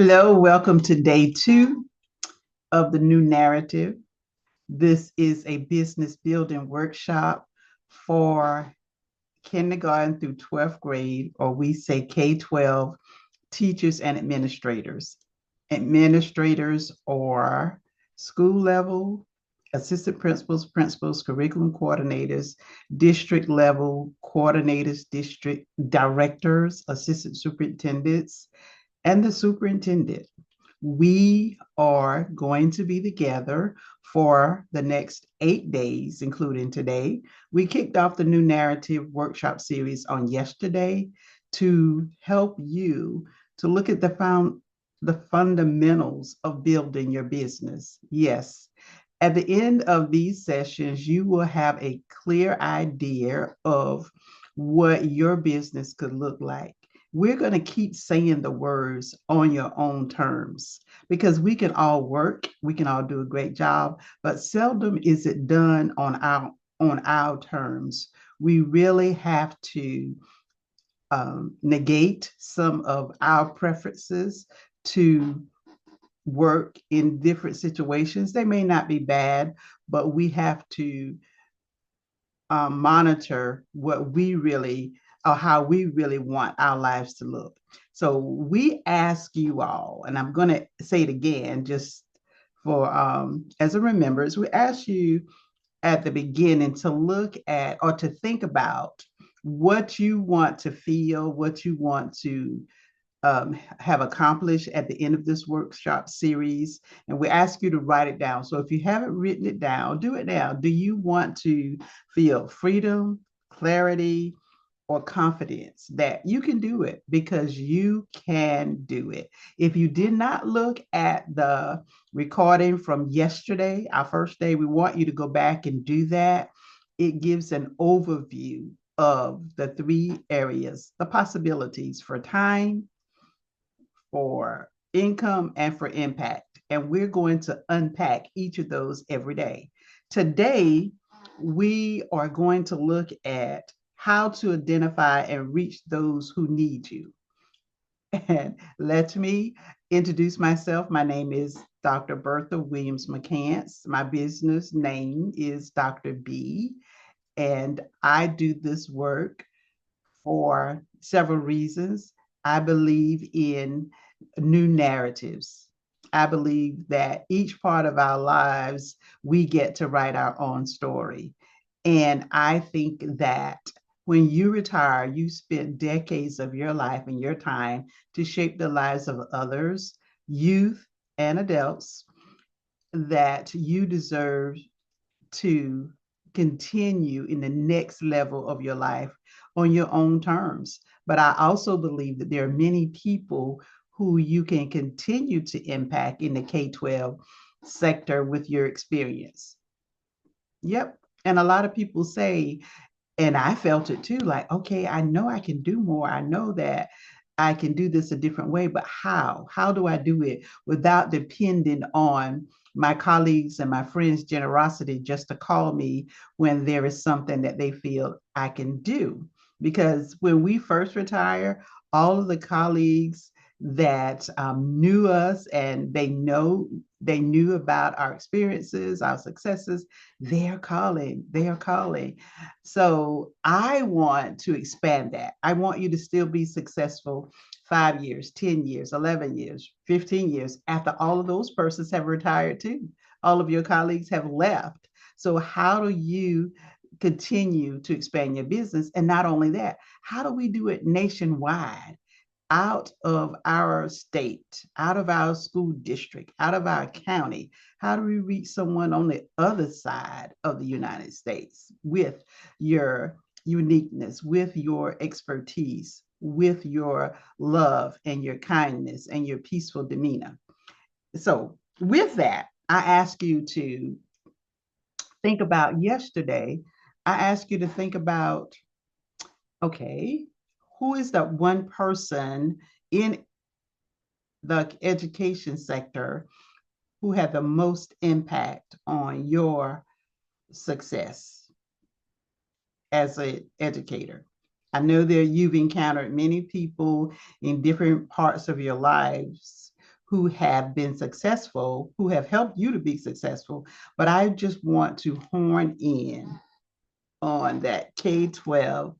Hello, welcome to day 2 of the new narrative. This is a business building workshop for kindergarten through 12th grade, or we say K-12 teachers and administrators. Administrators or school level, assistant principals, principals, curriculum coordinators, district level coordinators, district directors, assistant superintendents, and the superintendent. We are going to be together for the next 8 days, including today. We kicked off the new narrative workshop series on yesterday to help you to look at the fundamentals of building your business. Yes. At the end of these sessions, you will have a clear idea of what your business could look like. We're going to keep saying the words on your own terms because we can all work, we can all do a great job, but seldom is it done on our terms. We really have to negate some of our preferences to work in different situations. They may not be bad, but we have to monitor what we really or how we really want our lives to look. So we ask you all, and I'm going to say it again just for as a remembrance, we ask you at the beginning to look at or to think about what you want to feel, what you want to have accomplished at the end of this workshop series. And we ask you to write it down. So if you haven't written it down, do it now. Do you want to feel freedom, clarity, or confidence that you can do it? Because you can do it. If you did not look at the recording from yesterday, our first day, we want you to go back and do that. It gives an overview of the 3 areas, the possibilities for time, for income, and for impact. And we're going to unpack each of those every day. Today, we are going to look at how to identify and reach those who need you. And let me introduce myself. My name is Dr. Bertha Williams McCants. My business name is Dr. B, and I do this work for several reasons. I believe in new narratives. I believe that each part of our lives, we get to write our own story. And I think that when you retire, you spend decades of your life and your time to shape the lives of others, youth, and adults, that you deserve to continue in the next level of your life on your own terms. But I also believe that there are many people who you can continue to impact in the K-12 sector with your experience. Yep. And a lot of people say, and I felt it too, like, okay, I know I can do more. I know that I can do this a different way, but how? How do I do it without depending on my colleagues and my friends' generosity just to call me when there is something that they feel I can do? Because when we first retire, all of the colleagues that knew us and they knew about our experiences, our successes, they are calling. So I want to expand that. I want you to still be successful 5 years, 10 years, 11 years, 15 years after all of those persons have retired too. All of your colleagues have left. So how do you continue to expand your business? And not only that, how do we do it nationwide? Out of our state, out of our school district, out of our county? How do we reach someone on the other side of the United States with your uniqueness, with your expertise, with your love and your kindness and your peaceful demeanor? So, with that, I ask you to think about yesterday. I ask you to think about, okay, who is that one person in the education sector who had the most impact on your success as an educator? I know that you've encountered many people in different parts of your lives who have been successful, who have helped you to be successful. But I just want to horn in on that K-12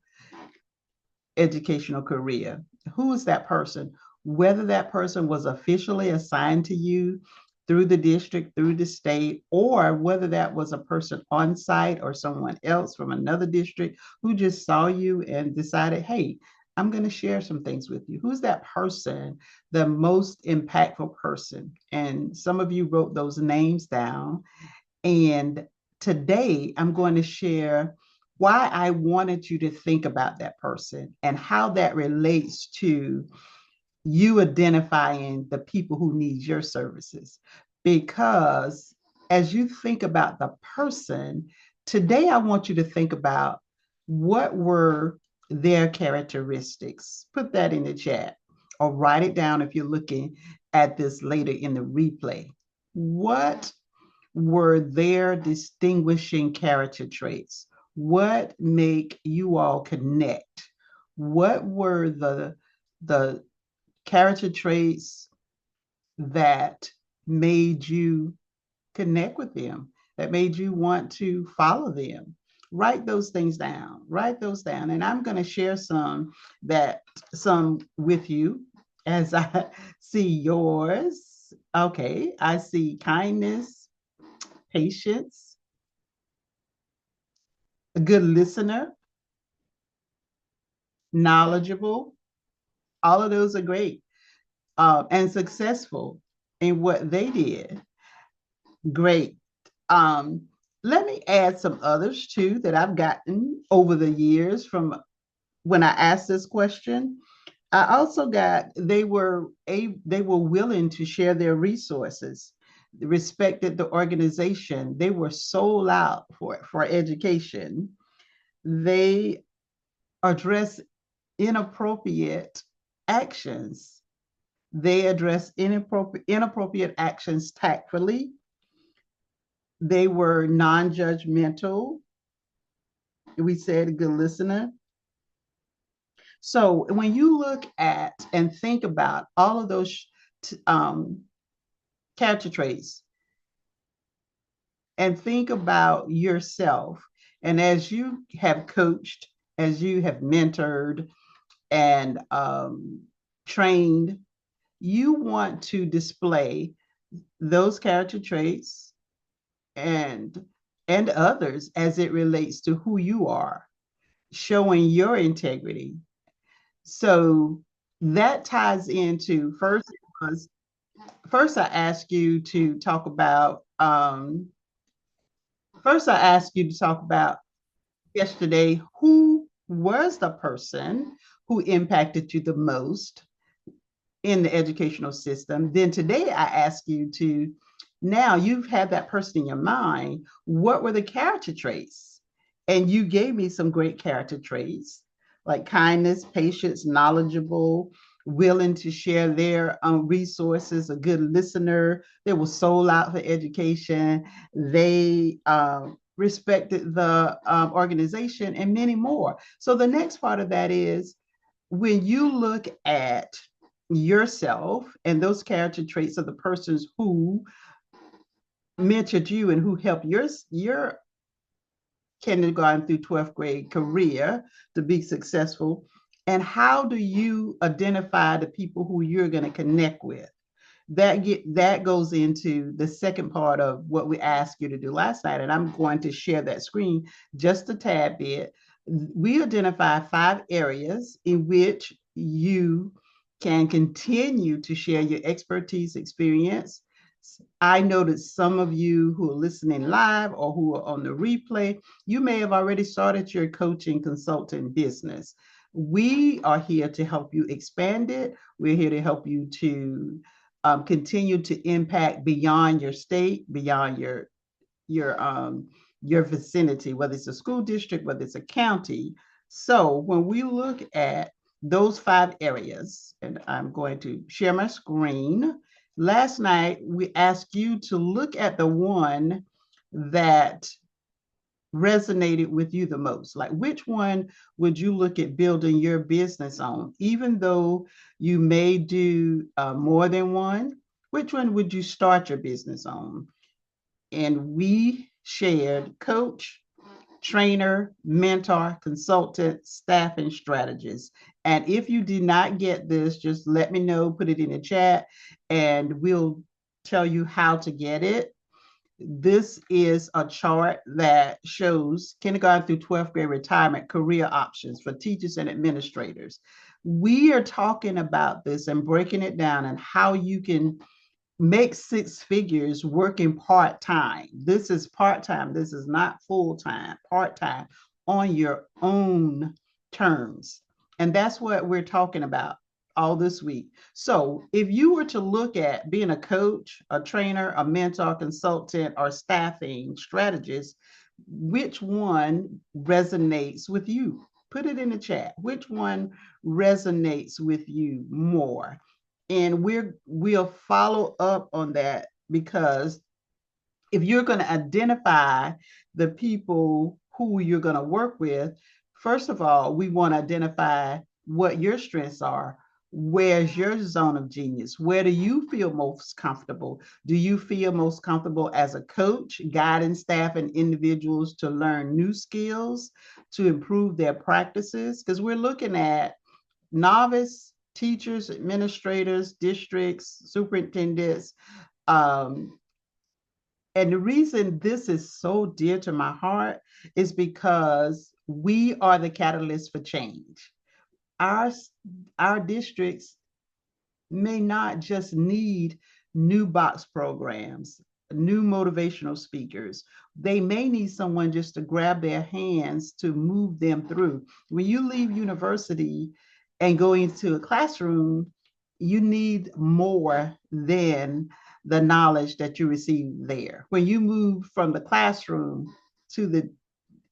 educational career. Who is that person? Whether that person was officially assigned to you through the district, through the state, or whether that was a person on site or someone else from another district who just saw you and decided, hey, I'm going to share some things with you. Who's that person, the most impactful person? And some of you wrote those names down. And today I'm going to share why I wanted you to think about that person and how that relates to you identifying the people who need your services. Because as you think about the person, today I want you to think about what were their characteristics. Put that in the chat or write it down if you're looking at this later in the replay. What were their distinguishing character traits? What make you all connect? What were the character traits that made you connect with them, that made you want to follow them? Write those things down. Write those down. And I'm going to share some with you as I see yours. Okay, I see kindness, patience, a good listener, knowledgeable. All of those are great, and successful in what they did. Great. Um, Let me add some others too that I've gotten over the years from when I asked this question. I also got they were willing to share their resources, respected the organization. They were sold out for education. They address inappropriate actions. They address inappropriate actions tactfully. They were non-judgmental. We said a good listener. So when you look at and think about all of those character traits and think about yourself, and as you have coached, as you have mentored and trained, you want to display those character traits and others as it relates to who you are, showing your integrity. So that ties into first I ask you to talk about first I ask you to talk about yesterday, who was the person who impacted you the most in the educational system. Then today I ask you to, now you've had that person in your mind, what were the character traits? And you gave me some great character traits like kindness, patience, knowledgeable, willing to share their resources, a good listener. They were sold out for education. They respected the organization and many more. So the next part of that is when you look at yourself and those character traits of the persons who mentored you and who helped your kindergarten through 12th grade career to be successful, and how do you identify the people who you're going to connect with? That goes into the second part of what we asked you to do last night, and I'm going to share that screen just a tad bit. We identify 5 areas in which you can continue to share your expertise, experience. I noticed some of you who are listening live or who are on the replay, you may have already started your coaching consulting business. We are here to help you expand it. We're here to help you to continue to impact beyond your state, beyond your vicinity, whether it's a school district, whether it's a county. So when we look at those 5 areas, and I'm going to share my screen. Last night, we asked you to look at the one that resonated with you the most. Like, which one would you look at building your business on? Even though you may do more than one, Which one would you start your business on? And we shared coach, trainer, mentor, consultant, staffing strategist. And if you did not get this, just let me know, put it in the chat, and we'll tell you how to get it. This is a chart that shows kindergarten through 12th grade retirement career options for teachers and administrators. We are talking about this and breaking it down and how you can make six figures working part-time. This is part-time. This is not full-time, part-time on your own terms. And that's what we're talking about all this week. So if you were to look at being a coach, a trainer, a mentor, consultant, or staffing strategist, which one resonates with you? Put it in the chat. Which one resonates with you more? And we'll follow up on that, because if you're going to identify the people who you're going to work with, first of all, we want to identify what your strengths are. Where's your zone of genius? Where do you feel most comfortable? Do you feel most comfortable as a coach, guiding staff and individuals to learn new skills, to improve their practices? Because we're looking at novice teachers, administrators, districts, superintendents. Um, and the reason this is so dear to my heart is because we are the catalyst for change. Our, our districts may not just need new box programs, new motivational speakers. They may need someone just to grab their hands to move them through. When you leave university and go into a classroom, you need more than the knowledge that you receive there. When you move from the classroom to the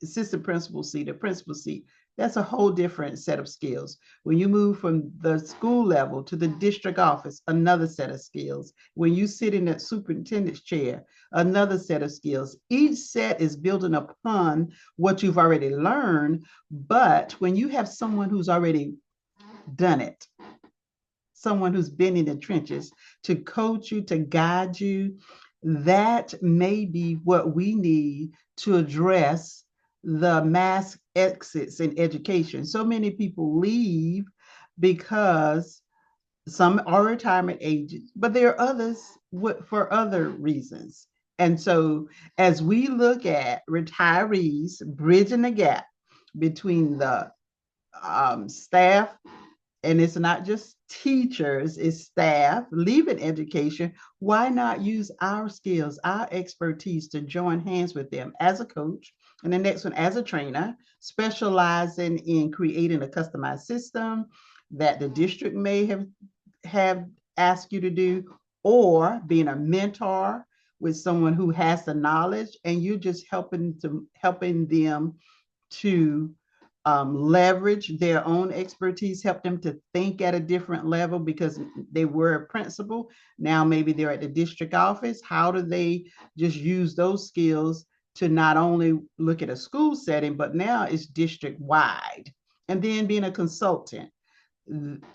assistant principal seat or principal seat, that's a whole different set of skills. When you move from the school level to the district office, another set of skills. When you sit in that superintendent's chair, another set of skills. Each set is building upon what you've already learned. But when you have someone who's already done it, someone who's been in the trenches to coach you, to guide you, that may be what we need to address the mass exits in education. So many people leave because some are retirement ages, but there are others for other reasons. And so as we look at retirees bridging the gap between the staff, and it's not just teachers, it's staff leaving education, why not use our skills, our expertise to join hands with them as a coach? And the next one, as a trainer, specializing in creating a customized system that the district may have asked you to do, or being a mentor with someone who has the knowledge and you're just helping them to leverage their own expertise, help them to think at a different level because they were a principal. Now maybe they're at the district office. How do they just use those skills to not only look at a school setting, but now it's district wide? And then being a consultant,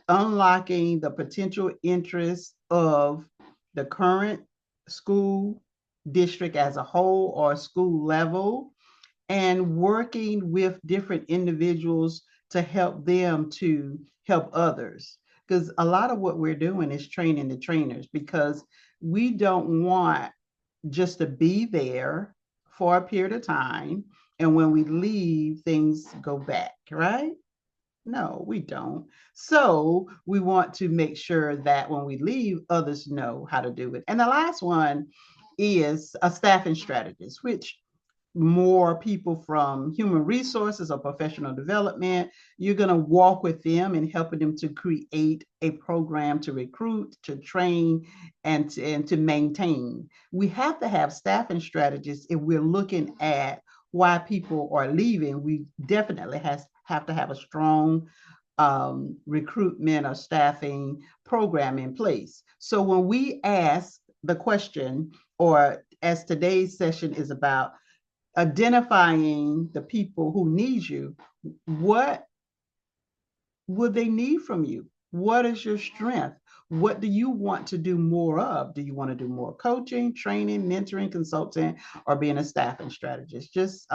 unlocking the potential interests of the current school district as a whole or school level, and working with different individuals to help them to help others. Because a lot of what we're doing is training the trainers, because we don't want just to be there for a period of time. And when we leave, things go back, right? No, we don't. So we want to make sure that when we leave, others know how to do it. And the last one is a staffing strategist, which more people from human resources or professional development. You're going to walk with them and helping them to create a program to recruit, to train, and to maintain. We have to have staffing strategists if we're looking at why people are leaving. We definitely have to have a strong recruitment or staffing program in place. So when we ask the question, or as today's session is about, identifying the people who need you, what would they need from you? What is your strength? What do you want to do more of? Do you want to do more coaching, training, mentoring, consulting, or being a staffing strategist? Just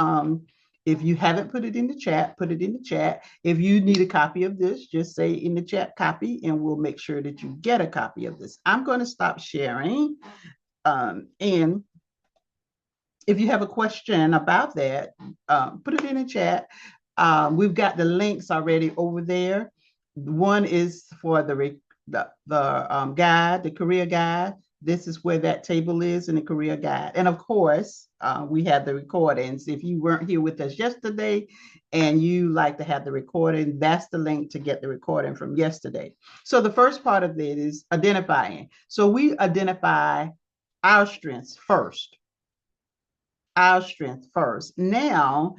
if you haven't put it in the chat, put it in the chat. If you need a copy of this, just say in the chat copy, and we'll make sure that you get a copy of this. I'm going to stop sharing. And if you have a question about that, put it in the chat. We've got the links already over there. One is for the guide, the career guide. This is where that table is in the career guide. And of course, we have the recordings. If you weren't here with us yesterday and you like to have the recording, that's the link to get the recording from yesterday. So the first part of it is identifying. So we identify our strengths first. Our strength first. Now,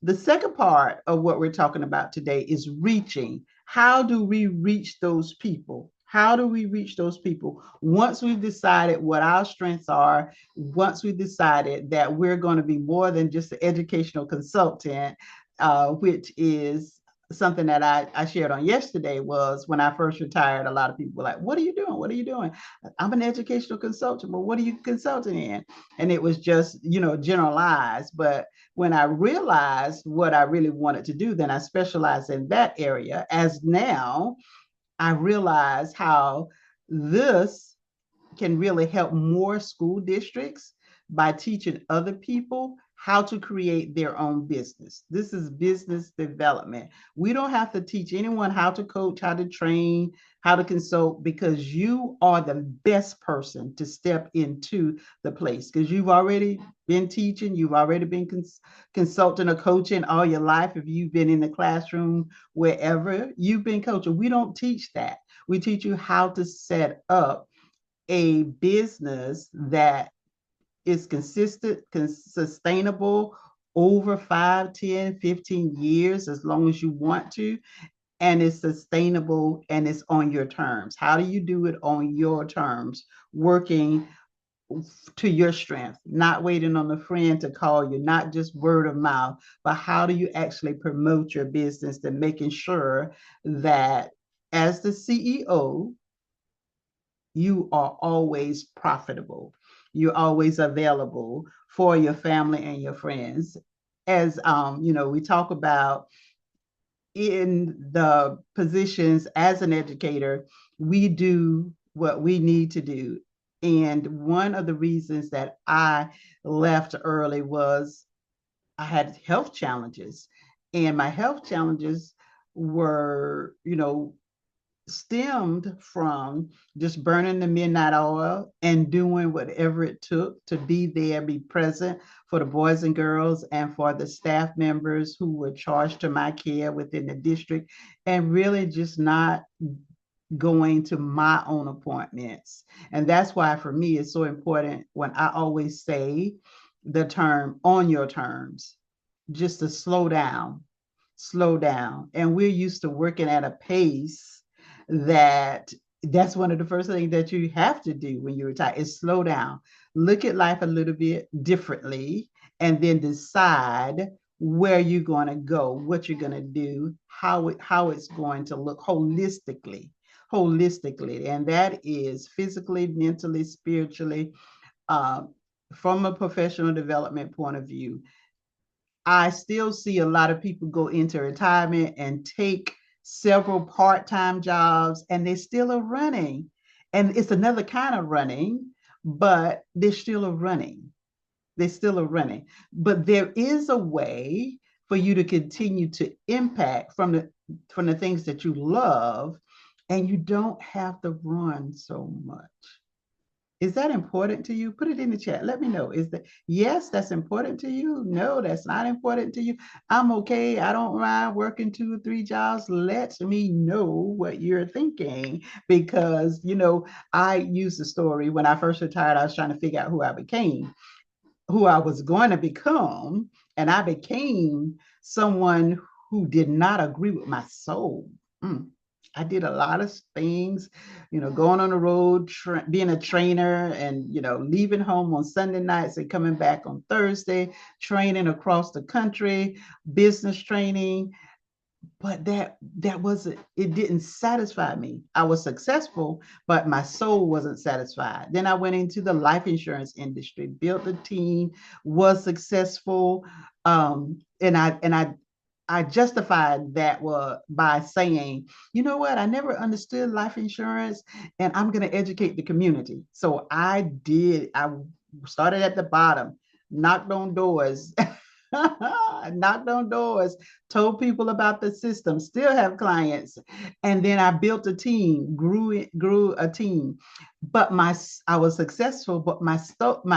the second part of what we're talking about today is reaching. How do we reach those people? How do we reach those people? Once we've decided what our strengths are, once we've decided that we're going to be more than just an educational consultant, which is something that I shared on yesterday, was when I first retired, a lot of people were like, what are you doing? What are you doing? I'm an educational consultant. Well, what are you consulting in? And it was just, generalized. But when I realized what I really wanted to do, then I specialized in that area. As now, I realize how this can really help more school districts by teaching other people how to create their own business. This is business development. We don't have to teach anyone how to coach, how to train, how to consult, because you are the best person to step into the place, because you've already been teaching, you've already been consulting or coaching all your life. If you've been in the classroom, wherever you've been coaching, we don't teach that. We teach you how to set up a business that is consistent, sustainable over 5, 10, 15 years, as long as you want to, and it's sustainable and it's on your terms. How do you do it on your terms? Working to your strength, not waiting on a friend to call you, not just word of mouth, but how do you actually promote your business and making sure that as the CEO, you are always profitable. You're always available for your family and your friends. As we talk about in the positions as an educator, we do what we need to do. And one of the reasons that I left early was I had health challenges. And my health challenges were, stemmed from just burning the midnight oil and doing whatever it took to be there, be present for the boys and girls and for the staff members who were charged to my care within the district, and really just not going to my own appointments. And that's why for me it's so important when I always say the term on your terms, just to slow down, slow down. And we're used to working at a pace that's one of the first things that you have to do when you retire is slow down, look at life a little bit differently, and then decide where you're going to go, what you're going to do, how it's going to look holistically, and that is physically, mentally, spiritually, uh, from a professional development point of view. I still see a lot of people go into retirement and take several part-time jobs, and they still are running. And it's another kind of running, but they're still running. They still are running. But there is a way for you to continue to impact from the things that you love, and you don't have to run so much. Is that important to you? Put it in the chat. Let me know. Is that yes, that's important to you? No, that's not important to you. I'm okay. I don't mind working 2 or 3 jobs. Let me know what you're thinking, because I use the story when I first retired. I was trying to figure out who I was going to become, and I became someone who did not agree with my soul. Mm. I did a lot of things, going on the road, being a trainer, and leaving home on Sunday nights and coming back on Thursday, training across the country, business training. but that wasn't, it didn't satisfy me. I was successful, but my soul wasn't satisfied. Then I went into the life insurance industry, built a team, was successful. And I justified that by saying, you know what, I never understood life insurance, and I'm going to educate the community. So I started at the bottom, knocked on doors. Knocked on doors, told people about the system, still have clients. And then I built a team, grew a team. But I was successful, but my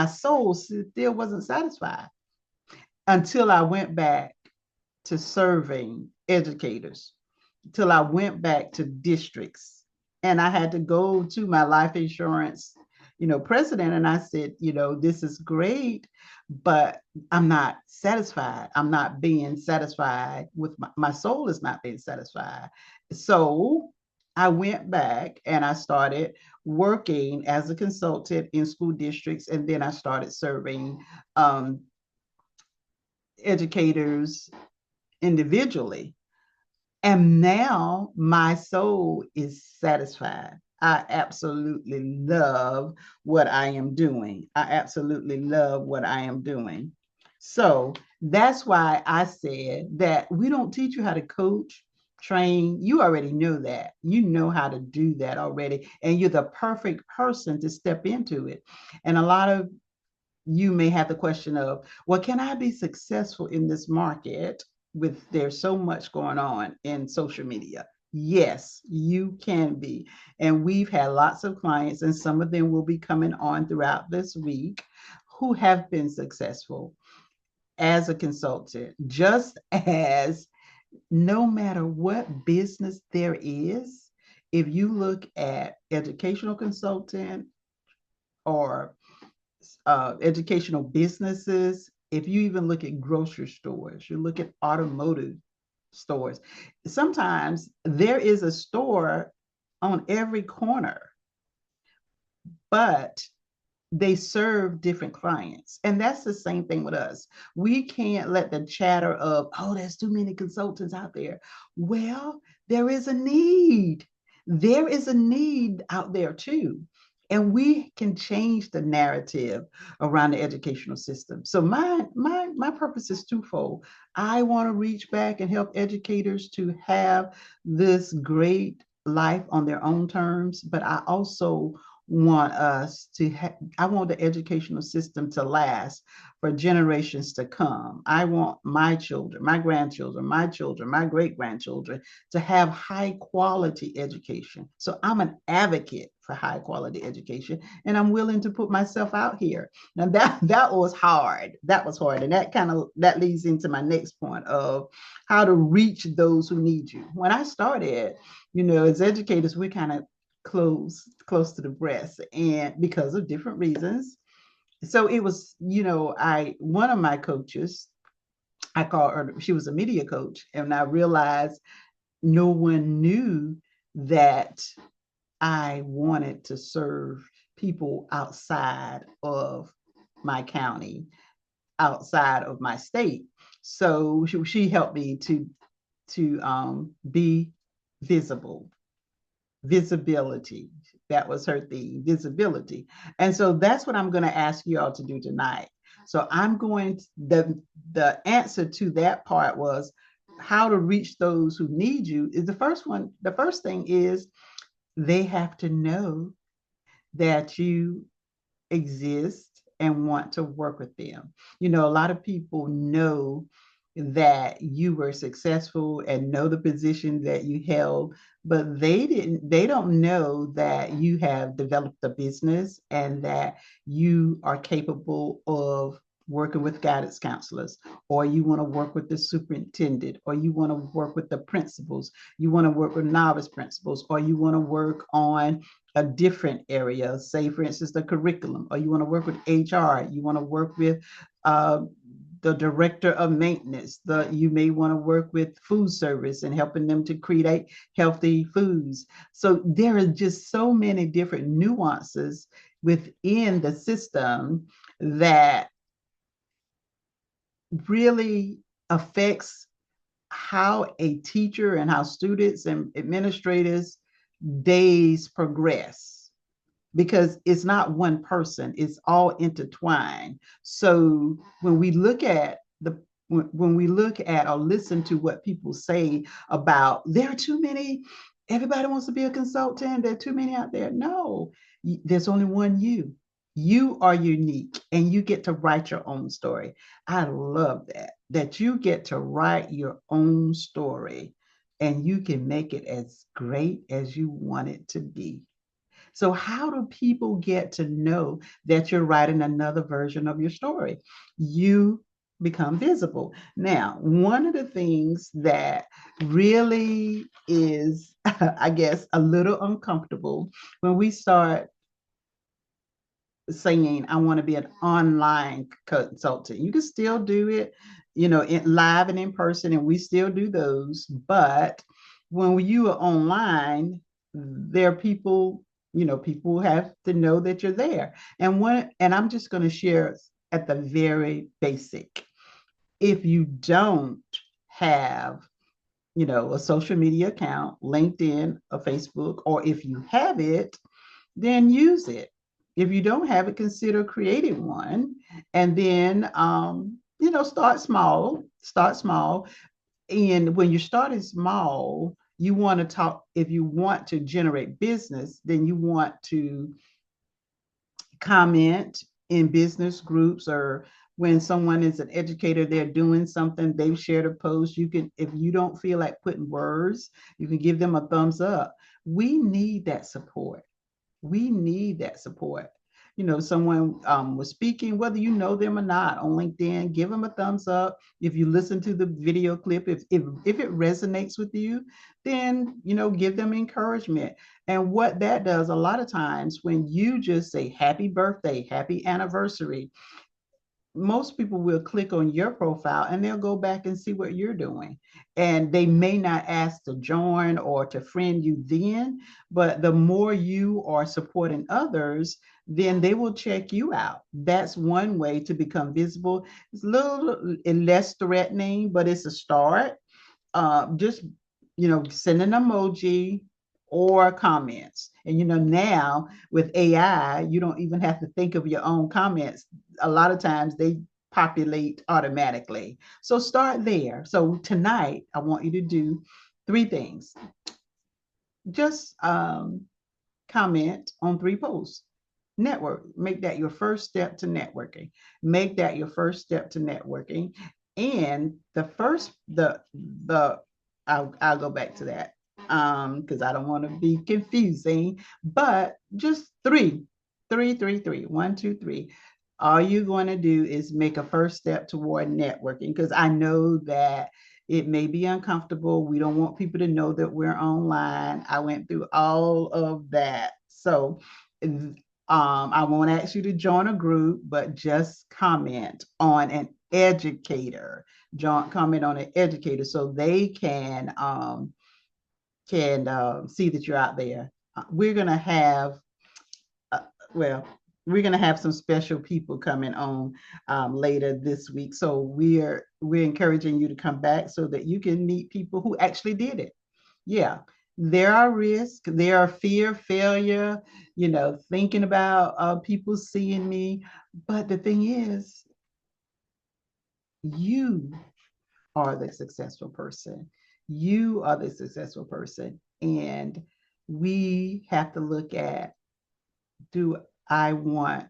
soul still wasn't satisfied until I went back to serving educators, till I went back to districts. And I had to go to my life insurance, president, and I said, this is great, but I'm not satisfied. I'm not being satisfied with my soul is not being satisfied. So I went back and I started working as a consultant in school districts, and then I started serving educators individually. And now my soul is satisfied. I absolutely love what I am doing. I absolutely love what I am doing. So that's why I said that we don't teach you how to coach, train. You already know that. You know how to do that already. And you're the perfect person to step into it. And a lot of you may have the question of, well, can I be successful in this market with there's so much going on in social media? Yes, you can be. And we've had lots of clients, and some of them will be coming on throughout this week who have been successful as a consultant, just as no matter what business there is, if you look at educational consultant or educational businesses, if you even look at grocery stores, you look at automotive stores, sometimes there is a store on every corner, but they serve different clients. And that's the same thing with us. We can't let the chatter of, oh, there's too many consultants out there. Well, there is a need. There is a need out there too. And we can change the narrative around the educational system. So my purpose is twofold. I want to reach back and help educators to have this great life on their own terms, but I also want us to I want the educational system to last for generations to come. I want my children, my grandchildren, my children, my great grandchildren to have high quality education. So I'm an advocate for high quality education, and I'm willing to put myself out here. Now that was hard. That was hard, and that leads into my next point of how to reach those who need you. When I started, as educators, we kind of close to the breast, and because of different reasons. So it was, I one of my coaches, I call her, she was a media coach, and I realized no one knew that I wanted to serve people outside of my county, outside of my state. So she helped me to be visible, visibility. That was her theme, visibility. And so that's what I'm going to ask you all to do tonight. So I'm going to, the answer to that part was how to reach those who need you is the first one. The first thing is they have to know that you exist and want to work with them. A lot of people know that you were successful and know the position that you held, but they don't know that you have developed a business and that you are capable of working with guidance counselors, or you want to work with the superintendent, or you want to work with the principals, you want to work with novice principals, or you want to work on a different area, say for instance the curriculum, or you want to work with HR, you want to work with the director of maintenance, you may want to work with food service and helping them to create healthy foods. So there are just so many different nuances within the system that really affects how a teacher and how students and administrators days progress, because it's not one person, it's all intertwined. So when we look at the when we look at or listen to what people say about there are too many, everybody wants to be a consultant, there are too many out there. No, there's only one you. You are unique and you get to write your own story. I love that you get to write your own story and you can make it as great as you want it to be. So, how do people get to know that you're writing another version of your story? You become visible. Now, one of the things that really is, I guess, a little uncomfortable when we start saying, I want to be an online consultant. You can still do it, live and in person, and we still do those. But when you are online, there are people, people have to know that you're there. And I'm just going to share at the very basic. If you don't have, a social media account, LinkedIn, a Facebook, or if you have it, then use it. If you don't have it, consider creating one. And then, start small, start small. And when you're starting small, you want to talk, if you want to generate business, then you want to comment in business groups, or when someone is an educator, they're doing something, they've shared a post. You can, if you don't feel like putting words, you can give them a thumbs up. We need that support. We need that support. Someone was speaking, whether you know them or not, on LinkedIn, give them a thumbs up. If you listen to the video clip, if it resonates with you, then give them encouragement. And what that does a lot of times, when you just say happy birthday, happy anniversary, most people will click on your profile and they'll go back and see what you're doing. And they may not ask to join or to friend you then, but the more you are supporting others, then they will check you out. That's one way to become visible. It's a little less threatening, but it's a start. Just send an emoji or comments. And now with AI, you don't even have to think of your own comments. A lot of times they populate automatically. So start there. So tonight, I want you to do three things. Just comment on three posts. Network. Make that your first step to networking. Make that your first step to networking. And I'll go back to that because I don't want to be confusing, but just three, 1, 2, 3. All you're going to do is make a first step toward networking, because I know that it may be uncomfortable. We don't want people to know that we're online. I went through all of that. So I won't ask you to join a group, but just comment on an educator. Comment on an educator so they can see that you're out there. We're gonna have uh, well, we're gonna have some special people coming on later this week. So we're encouraging you to come back so that you can meet people who actually did it. Yeah, there are risks, there are fear, failure, thinking about people seeing me. But the thing is, you are the successful person. You are the successful person. And we have to look at, do I want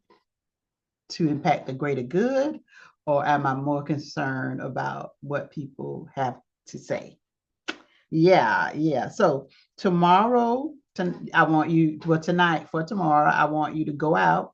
to impact the greater good, or am I more concerned about what people have to say? Yeah, yeah. So tomorrow, I want you, well, tonight for tomorrow, I want you to go out,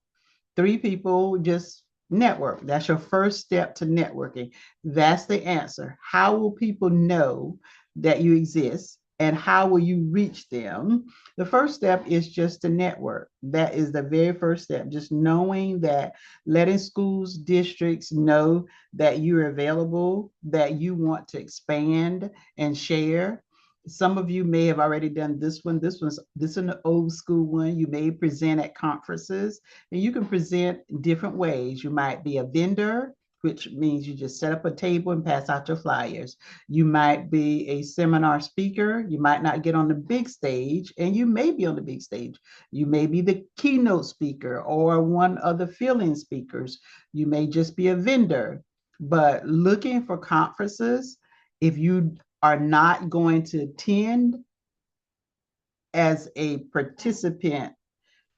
three people, just network. That's your first step to networking. That's the answer. How will people know that you exist? And how will you reach them? The first step is just to network. That is the very first step. Just knowing that, letting schools, districts know that you're available, that you want to expand and share. Some of you may have already done this one. This is an old school one. You may present at conferences, and you can present different ways. You might be a vendor, which means you just set up a table and pass out your flyers. You might be a seminar speaker. You might not get on the big stage, and you may be on the big stage. You may be the keynote speaker or one of the fill-in speakers. You may just be a vendor. But looking for conferences, if you are not going to attend as a participant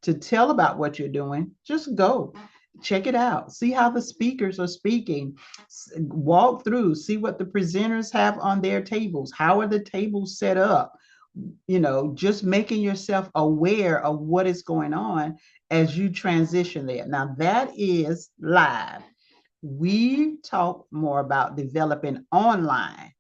to tell about what you're doing, just go. Check it out. See how the speakers are speaking. Walk through, see what the presenters have on their tables. How are the tables set up? Just making yourself aware of what is going on as you transition there. Now, that is live. We talk more about developing online.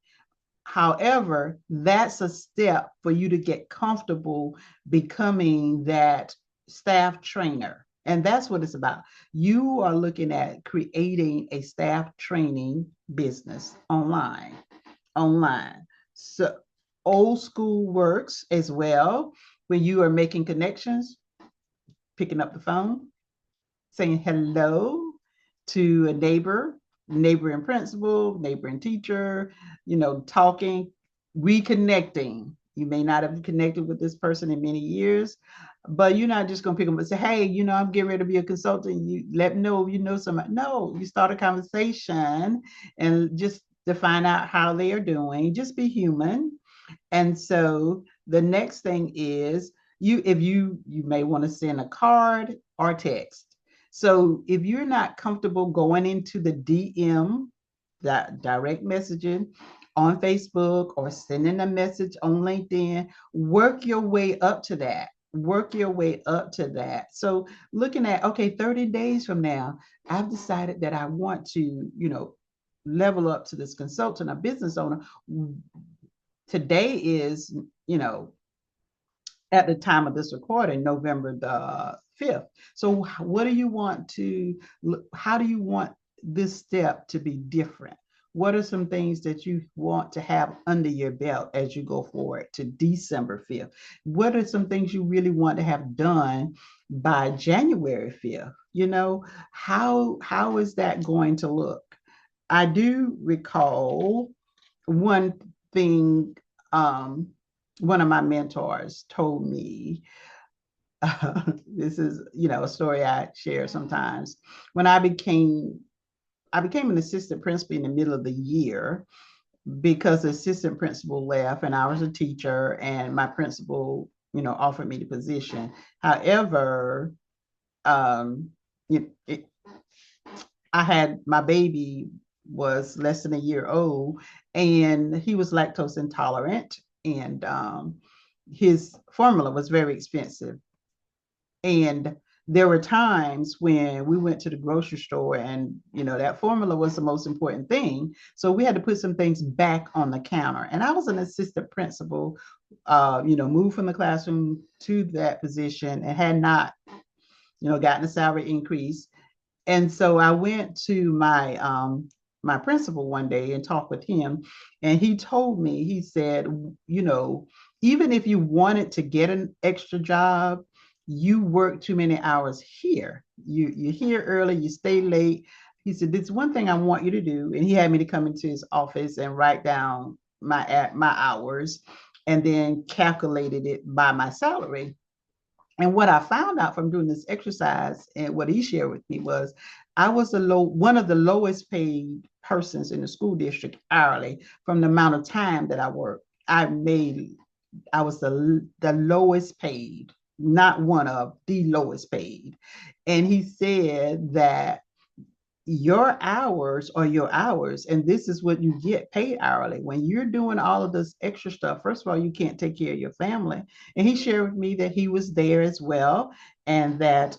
However, that's a step for you to get comfortable becoming that staff trainer. And that's what it's about. You are looking at creating a staff training business online. Online. So old school works as well when you are making connections, picking up the phone, saying hello to a neighboring principal, neighboring teacher, talking, reconnecting. You may not have connected with this person in many years, but you're not just going to pick them and say, hey, I'm getting ready to be a consultant. You let me know if you know somebody. No, you start a conversation and just to find out how they are doing. Just be human. And so the next thing is you may want to send a card or text. So if you're not comfortable going into the DM, that direct messaging on Facebook or sending a message on LinkedIn, work your way up to that. Work your way up to that. So looking at, okay, 30 days from now, I've decided that I want to, level up to this consultant, a business owner. Today is, at the time of this recording, November the 5th. So how do you want this step to be different? What are some things that you want to have under your belt as you go forward to December 5th? What are some things you really want to have done by January 5th? How is that going to look? I do recall one thing, one of my mentors told me, this is, a story I share sometimes. When I became an assistant principal in the middle of the year because the assistant principal left and I was a teacher and my principal, offered me the position. However, I had my baby was less than a year old and he was lactose intolerant and his formula was very expensive. And there were times when we went to the grocery store and, that formula was the most important thing. So we had to put some things back on the counter. And I was an assistant principal, moved from the classroom to that position and had not, gotten a salary increase. And so I went to my principal one day and talked with him, and he told me, he said, even if you wanted to get an extra job, you work too many hours here. You're here early, you stay late. He said, "This one thing I want you to do," and he had me to come into his office and write down my hours, and then calculated it by my salary. And what I found out from doing this exercise and what he shared with me was I was one of the lowest paid persons in the school district hourly from the amount of time that I worked. I was the lowest paid, not one of the lowest paid. And he said that your hours are your hours, and this is what you get paid hourly. When you're doing all of this extra stuff, first of all, you can't take care of your family. And he shared with me that he was there as well, and that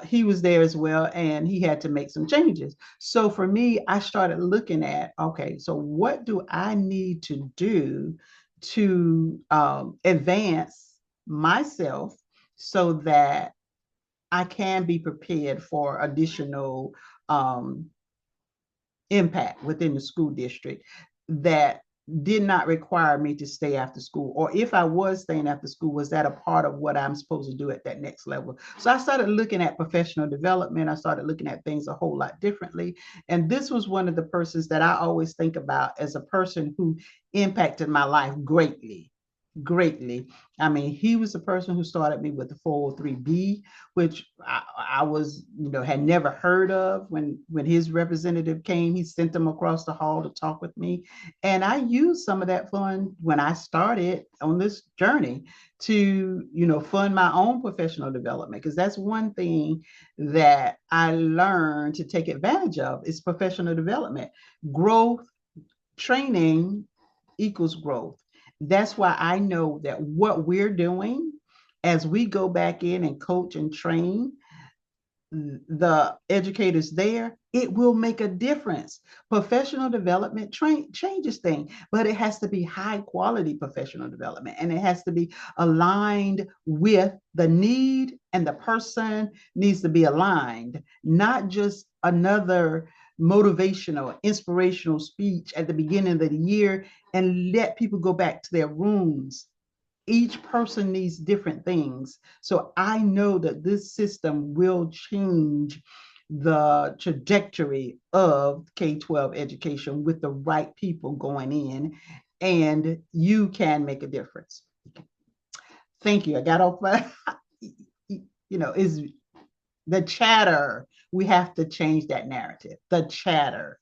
he was there as well, and he had to make some changes. So for me, I started looking at, okay, so what do I need to do to advance myself so that I can be prepared for additional impact within the school district that did not require me to stay after school, or if I was staying after school, was that a part of what I'm supposed to do at that next level? So I started looking at professional development. I started looking at things a whole lot differently. And this was one of the persons that I always think about as a person who impacted my life greatly, greatly. I mean, he was the person who started me with the 403B, which I was, had never heard of. When his representative came, he sent them across the hall to talk with me. And I used some of that fund when I started on this journey to, fund my own professional development, because that's one thing that I learned to take advantage of is professional development. Growth, training equals growth. That's why I know that what we're doing as we go back in and coach and train the educators there, it will make a difference. Professional development changes things, but it has to be high quality professional development, and it has to be aligned with the need, and the person needs to be aligned, not just another motivational, inspirational speech at the beginning of the year and let people go back to their rooms. Each person needs different things. So I know that this system will change the trajectory of K-12 education with the right people going in, and you can make a difference. Thank you. I got off is the chatter. We have to change that narrative. The chatter.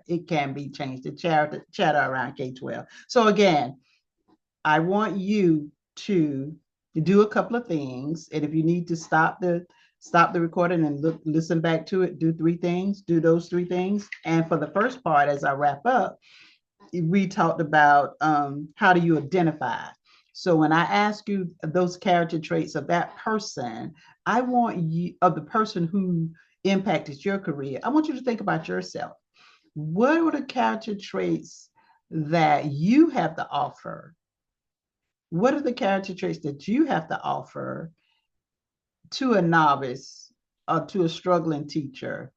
It can be changed. The chatter around K-12. So again, I want you to do a couple of things. And if you need to stop the recording and listen back to it, do three things, do those three things. And for the first part, as I wrap up, we talked about how do you identify. So when I ask you those character traits of that person, I want you, of the person who impacted your career, I want you to think about yourself. What are the character traits that you have to offer? What are the character traits that you have to offer to a novice, or to a struggling teacher,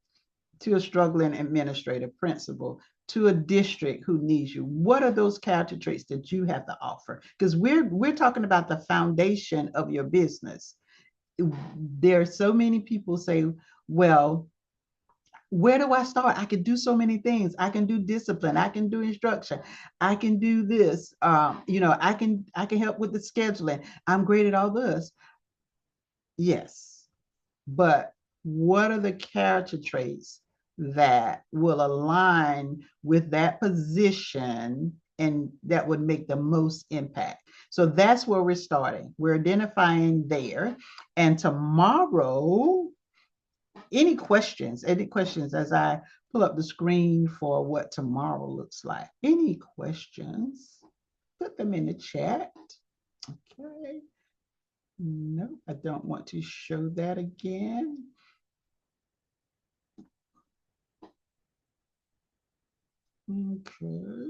to a struggling administrative principal, to a district who needs you? What are those character traits that you have to offer? Because we're talking about the foundation of your business. There are so many people say, well, where do I start? I can do so many things. I can do discipline. I can do instruction. I can do this. I can help with the scheduling. I'm great at all this. Yes, but what are the character traits that will align with that position and that would make the most impact? So that's where we're starting. We're identifying there. And tomorrow, any questions as I pull up the screen for what tomorrow looks like? Any questions? Put them in the chat. Okay. No, I don't want to show that again. Okay.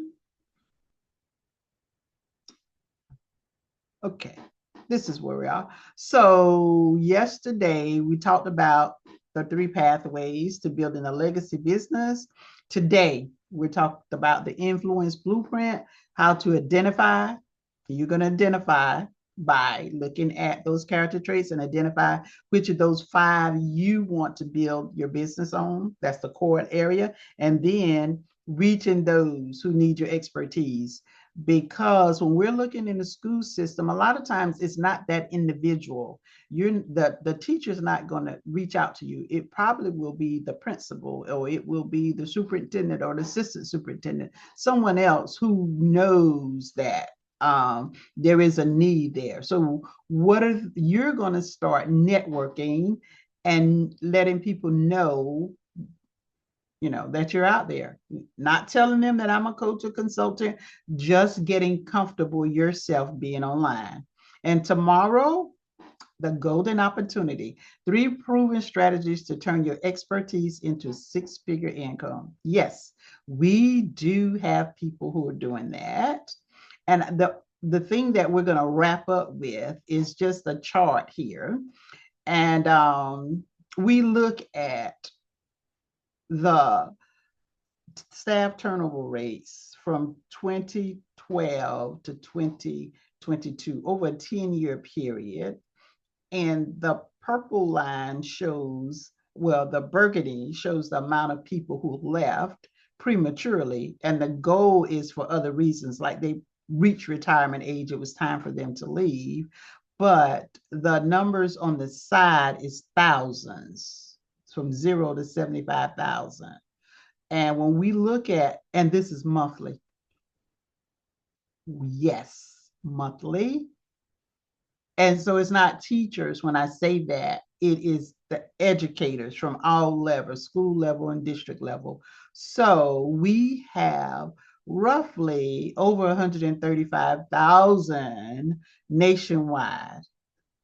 Okay. This is where we are. So yesterday we talked about the three pathways to building a legacy business. Today we talked about the influence blueprint, how to identify. You're going to identify by looking at those character traits and identify which of those five you want to build your business on. That's the core area. And then reaching those who need your expertise, because when we're looking in the school system, a lot of times it's not that individual. The teacher's not going to reach out to you. It probably will be the principal, or it will be the superintendent or the assistant superintendent, someone else who knows that there is a need there. So what if you're going to start networking and letting people know, that you're out there, not telling them that I'm a coach or consultant, just getting comfortable yourself being online. And tomorrow, the golden opportunity, 3 proven strategies to turn your expertise into 6-figure income. Yes, we do have people who are doing that. And the thing that we're going to wrap up with is just a chart here. And we look at the staff turnover rates from 2012 to 2022, over a 10-year period. And the purple line shows, well, the burgundy shows the amount of people who left prematurely. And the goal is for other reasons, like they reached retirement age, it was time for them to leave. But the numbers on the side is thousands, from 0 to 75,000. And when we look at, and this is monthly, yes, monthly. And so it's not teachers when I say that, it is the educators from all levels, school level and district level. So we have roughly over 135,000 nationwide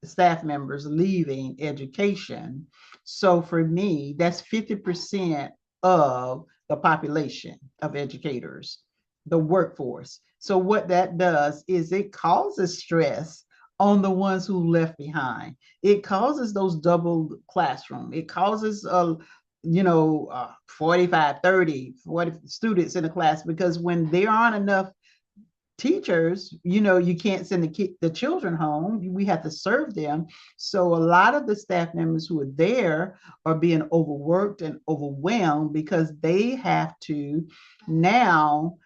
staff members leaving education. So for me, that's 50% of the population of educators, the workforce. So what that does is it causes stress on the ones who left behind. It causes those double classroom. It causes 45, 30, 40 students in a class, because when there aren't enough teachers, you can't send the children home. We have to serve them. So a lot of the staff members who are there are being overworked and overwhelmed because they have to now,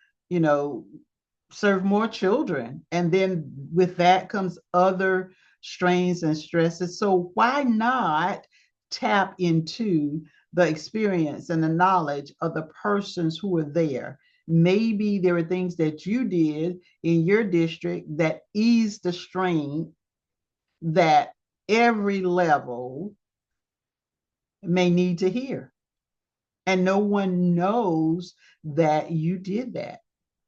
serve more children. And then with that comes other strains and stresses. So why not tap into the experience and the knowledge of the persons who are there? Maybe there are things that you did in your district that eased the strain that every level may need to hear. And no one knows that you did that.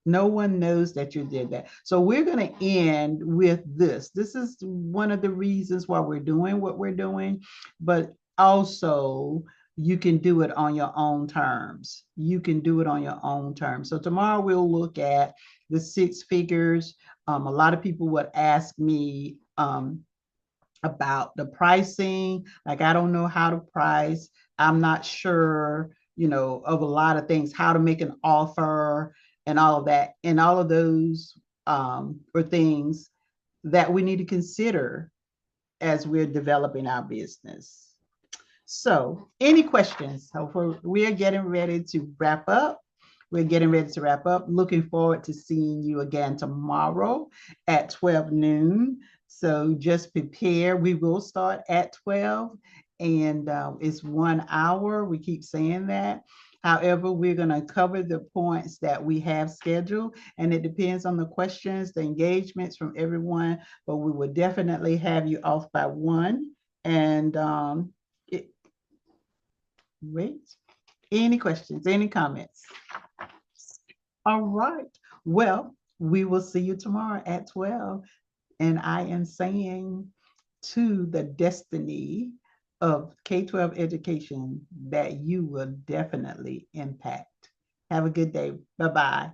No one knows that you did that. So we're going to end with this. This is one of the reasons why we're doing what we're doing, but also you can do it on your own terms. You can do it on your own terms. So tomorrow we'll look at the 6 figures. A lot of people would ask me about the pricing. Like, I don't know how to price. I'm not sure, of a lot of things, how to make an offer and all of that. And all of those are things that we need to consider as we're developing our business. So, any questions? So we are getting ready to wrap up. We're getting ready to wrap up. Looking forward to seeing you again tomorrow at 12 noon. So just prepare. We will start at 12, and it's 1 hour. We keep saying that. However, we're going to cover the points that we have scheduled, and it depends on the questions, the engagements from everyone, but we will definitely have you off by 1. And wait, any questions, any comments? All right. Well, we will see you tomorrow at 12. And I am saying to the destiny of K-12 education that you will definitely impact. Have a good day. Bye-bye.